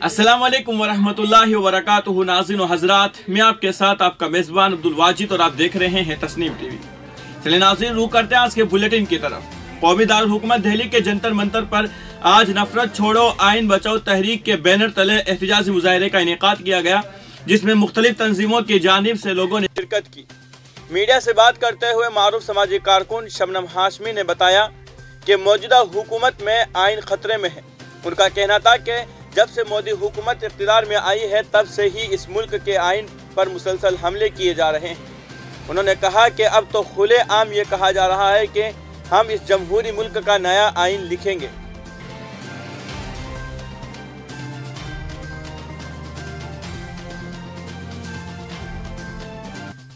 अस्सलाम वालेकुम वरहमतुल्लाहि वबरकातुहू। नाज़रीन व हज़रात, मैं आपके साथ आपका मेज़बान अब्दुल वाजिद और आप देख रहे हैं तस्नीम टीवी। चलिए नाज़रीन, रुख करते हैं आज के बुलेटिन की तरफ। कौमी दारुल हुकूमत दिल्ली के जंतर मंतर पर आज नफरत छोड़ो आइन बचाओ तहरीक के बैनर तले एहतजाजी मुजाहरे का इनेकाद किया गया, जिसमें मुख्तलिफ तंजीमों की जानिब से लोगों ने शिरकत की। मीडिया से बात करते हुए मारूफ समाजी कारकुन शबनम हाशमी ने बताया कि मौजूदा हुकूमत में आइन खतरे में है। उनका कहना था कि जब से मोदी हुकूमत इक़्तिदार में आई है तब से ही इस मुल्क के आइन पर मुसलसल हमले किए जा रहे हैं। उन्होंने कहा कि अब तो खुले आम ये कहा जा रहा है कि हम इस जमहूरी मुल्क का नया आइन लिखेंगे।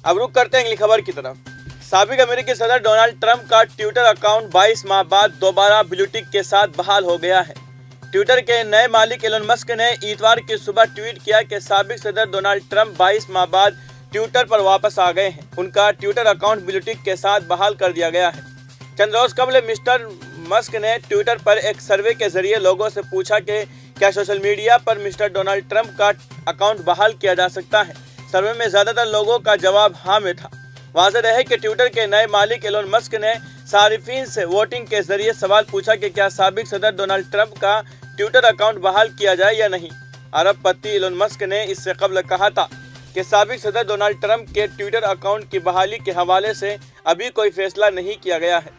अब रुख करते हैं अगली खबर की तरफ। साबिक अमेरिकी सदर डोनाल्ड ट्रंप का ट्विटर अकाउंट 22 माह बाद दोबारा ब्लू टिक के साथ बहाल हो गया है। ट्विटर के नए मालिक एलन मस्क ने इतवार की सुबह ट्वीट किया कि साबिक सदर डोनाल्ड ट्रंप 22 माह बाद ट्विटर पर वापस आ गए हैं। उनका ट्विटर अकाउंट ब्लू टिक के साथ बहाल कर दिया गया है। चंद रोज कबल मिस्टर मस्क ने ट्विटर पर एक सर्वे के जरिए लोगों से पूछा कि क्या सोशल मीडिया पर मिस्टर डोनाल्ड ट्रंप का अकाउंट बहाल किया जा सकता है। सर्वे में ज्यादातर लोगों का जवाब हाँ में था। वाज़ेह रहे कि ट्विटर के नए मालिक एलन मस्क ने सारिफीन से वोटिंग के जरिए सवाल पूछा कि क्या साबिक सदर डोनाल्ड ट्रंप का ट्विटर अकाउंट बहाल किया जाए या नहीं। अरब पति एलन मस्क ने इससे कबल कहा था कि साबिक सदर डोनाल्ड ट्रंप के ट्विटर अकाउंट की बहाली के हवाले से अभी कोई फैसला नहीं किया गया है।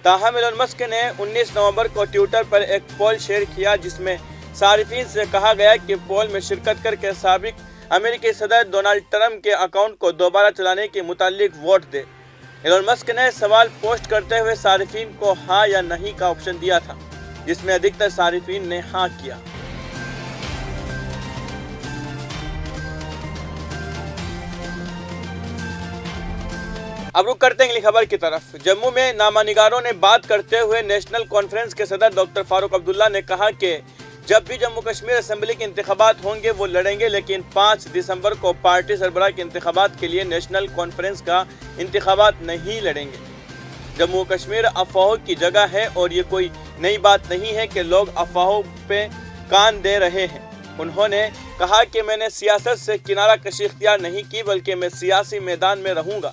ताहम एलन मस्क ने 19 नवंबर को ट्विटर पर एक पोल शेयर किया, जिसमें सारिफीन से कहा गया कि पोल में शिरकत करके साबिक अमेरिकी सदर डोनाल्ड ट्रंप के अकाउंट को दोबारा चलाने के मुतालिक वोट दे। एलन मस्क ने सवाल पोस्ट करते हुए सारिफीन को हाँ या नहीं का ऑप्शन दिया था, जिसमें अधिकतर सारिफीन ने हाँ किया। अब रुख करते हैं अगली खबर की तरफ। जम्मू में नामानिगारों ने बात करते हुए नेशनल कॉन्फ्रेंस के सदर डॉक्टर फारूक अब्दुल्ला ने कहा कि जब भी जम्मू कश्मीर असेंबली के इंतखाबात होंगे वो लड़ेंगे, लेकिन 5 दिसंबर को पार्टी सरबराह के इंतखाबात के लिए नेशनल कॉन्फ्रेंस का इंतखाबात नहीं लड़ेंगे। जम्मू कश्मीर अफवाहों की जगह है और ये कोई नई बात नहीं है कि लोग अफवाहों पे कान दे रहे हैं। उन्होंने कहा कि मैंने सियासत से किनारा कशी इख्तियार नहीं की, बल्कि मैं सियासी मैदान में रहूंगा।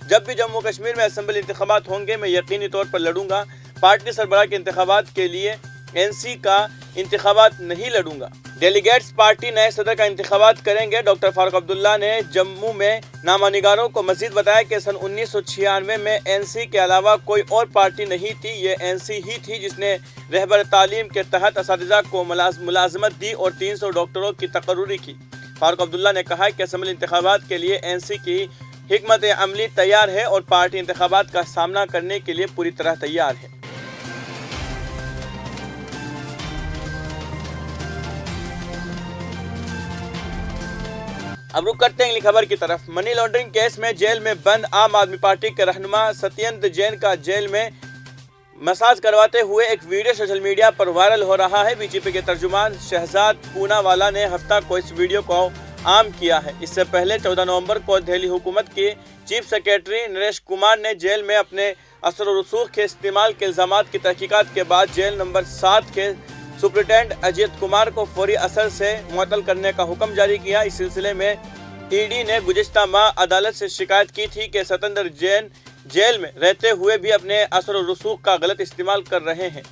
जब भी जम्मू कश्मीर में असेंबली इंतखाबात होंगे मैं यकीनी तौर पर लड़ूंगा। पार्टी सरबराह के इंतखाबात के लिए एनसी का इंतखाबात नहीं लड़ूंगा। डेलीगेट्स पार्टी नए सदर का इंतखाबात करेंगे। डॉक्टर फारूक अब्दुल्ला ने जम्मू में नामानिगारों को मजीद बताया कि सन 1996 में एनसी के अलावा कोई और पार्टी नहीं थी। ये एनसी ही थी जिसने रहबर तालीम के तहत असातिज़ा को मुलाजमत दी और 300 डॉक्टरों की तकर्रुरी की। फारूक अब्दुल्ला ने कहा कि असेंबली इंतखाबात के लिए एनसी की हिकमत अमली तैयार है और पार्टी इंतखाबात का सामना करने के लिए पूरी तरह तैयार है। अब रुख करते हैं अगली खबर की तरफ। मनी लॉन्ड्रिंग केस में जेल में बंद आम आदमी पार्टी के रहनुमा सत्येंद्र जैन का जेल में मसाज करवाते हुए एक वीडियो सोशल मीडिया पर वायरल हो रहा है। बीजेपी के तर्जुमान शहजाद पूनावाला ने हफ्ता को इस वीडियो को आम किया है। इससे पहले 14 नवंबर को दिल्ली हुकूमत के चीफ सेक्रेटरी नरेश कुमार ने जेल में अपने असर व रसूख के इस्तेमाल के इल्जामात की तहकीकात के बाद जेल नंबर 7 के सुप्रिटेंडेंट अजीत कुमार को फौरी असर से मुअत्तल करने का हुक्म जारी किया। इस सिलसिले में ईडी ने गुज़िश्ता माह अदालत से शिकायत की थी कि सत्येंद्र जैन जेल में रहते हुए भी अपने असर व रसूख का गलत इस्तेमाल कर रहे हैं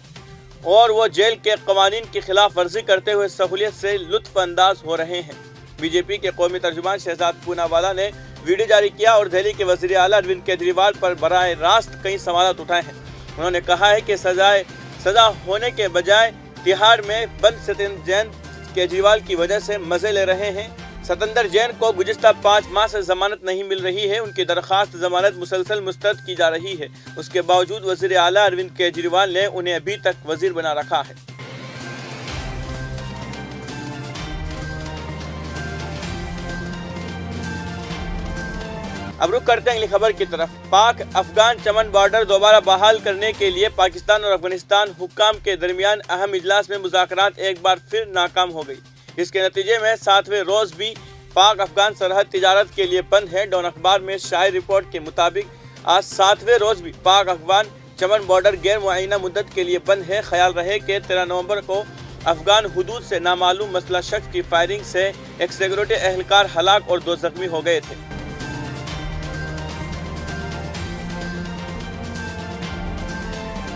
और वो जेल के कवानीन की खिलाफ वर्जी करते हुए सहूलियत से लुत्फ अंदाज हो रहे हैं। बीजेपी के कौमी तर्जुमान शहजाद पूनावाला ने वीडियो जारी किया और दिल्ली के वज़ीर आला अरविंद केजरीवाल पर बराह रास्त कई सवाल उठाए हैं। उन्होंने कहा है कि सजा होने के बजाय तिहाड़ में बंद सत्येंद्र जैन केजरीवाल की वजह से मजे ले रहे हैं। सत्येंद्र जैन को गुज़िश्ता 5 माह से जमानत नहीं मिल रही है। उनकी दरख्वास्त जमानत मुसलसल मुस्तरद की जा रही है। उसके बावजूद वज़ीर आला अरविंद केजरीवाल ने उन्हें अभी तक वज़ीर बना रखा है। अब रुख करते हैं अगली खबर की तरफ। पाक अफगान चमन बॉर्डर दोबारा बहाल करने के लिए पाकिस्तान और अफगानिस्तान हुक्काम के दरमियान अहम इजलास में मुज़ाकरात एक बार फिर नाकाम हो गई। इसके नतीजे में 7वें रोज भी पाक अफगान सरहद तिजारत के लिए बंद है। डॉन अखबार में शाये रिपोर्ट के मुताबिक आज 7वें रोज भी पाक अफगान चमन बॉर्डर गैर मुअय्यना मुद्दत के लिए बंद है। ख्याल रहे कि 13 नवंबर को افغان حدود سے نامعلوم مسلح شخص کی فائرنگ سے ایک سیکورٹی اہلکار ہلاک اور 2 زخمی ہو گئے تھے۔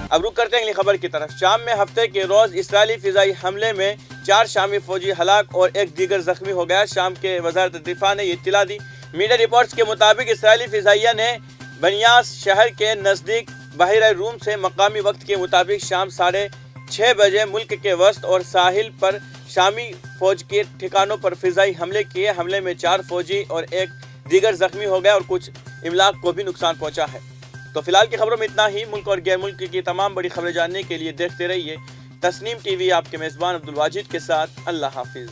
اب رخ کرتے ہیں اگلی خبر کی طرف۔ شام میں ہفتے کے روز اسرائیلی فضائی حملے میں 4 شامی فوجی ہلاک اور 1 دیگر زخمی ہو گیا۔ شام کے وزارت دفاع نے یہ اطلاع دی۔ میڈیا رپورٹس کے مطابق اسرائیلی فضائیہ نے بنیاس شہر کے نزدیک بحیرہ روم سے مقامی وقت کے مطابق شام 6:30 بجے ملک کے وسط اور ساحل پر شامی فوج کے ٹھکانوں پر فضائی حملے کیے۔ حملے میں 4 فوجی اور 1 دیگر زخمی ہو گئے اور کچھ املاک کو بھی نقصان پہنچا ہے۔ تو فی الحال کی خبروں میں اتنا ہی۔ ملک اور غیر ملک کی تمام بڑی خبریں جاننے کے لیے دیکھتے رہیے تسنیم ٹی وی۔ آپ کے میزبان عبدالواجد کے ساتھ اللہ حافظ۔